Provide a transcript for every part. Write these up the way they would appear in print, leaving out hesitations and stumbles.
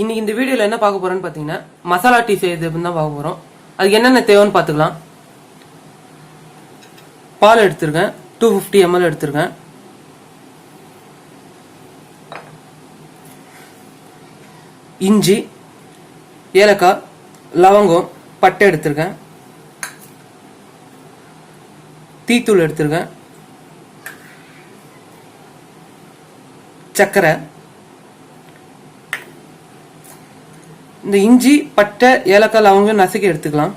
இன்னைக்கு இந்த வீடியோல என்ன பார்க்க போறோம்னு பாத்தீங்கன்னா மசாலா டீ செய்யறது தான் பார்க்க போறோம். அதுக்கு என்னென்ன தேவைன்னு பாத்துக்கலாம். பால் எடுத்துருக்கேன், 250 ml எடுத்துருக்கேன். இஞ்சி, ஏலக்காய், லவங்கம், பட்டை எடுத்துருக்கேன். டீத்தூள் எடுத்துருக்கேன். சர்க்கரை. இந்த இஞ்சி, பட்டை, ஏலக்காய், லவங்கம் நசுக்கி எடுத்துக்கலாம்.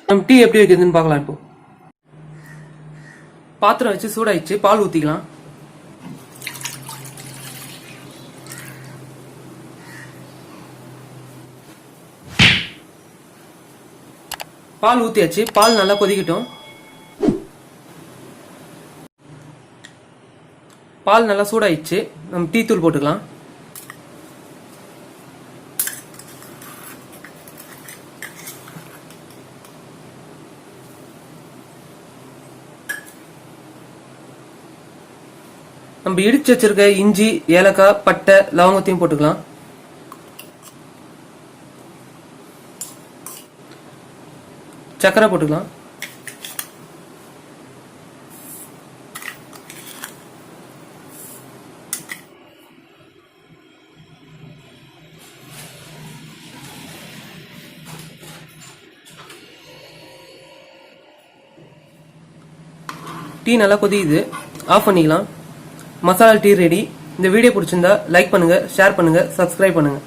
நம்ம டீ எப்படி வைக்கிறதுன்னு பார்க்கலாம். இப்போ பாத்திரம் வச்சு சூடாயிடுச்சு, பால் ஊத்திக்கலாம். பால் ஊத்தியாச்சு, பால் நல்லா கொதிக்கட்டும். பால் நல்லா சூடாயிடுச்சு, நம்ம டீ தூள் போட்டுக்கலாம். நம்ம இடிச்சு வச்சிருக்க இஞ்சி, ஏலக்காய், பட்டை, லவங்கத்தையும் போட்டுக்கலாம். சக்கரை போட்டுக்கலாம். டீ நல்லா கொதிக்குது, ஆஃப் பண்ணிக்கலாம். Masala tea ready. இந்த வீடியோ பிடிச்சிருந்தா லைக் பண்ணுங்க, ஷேர் பண்ணுங்க, சப்ஸ்கிரைப் பண்ணுங்க.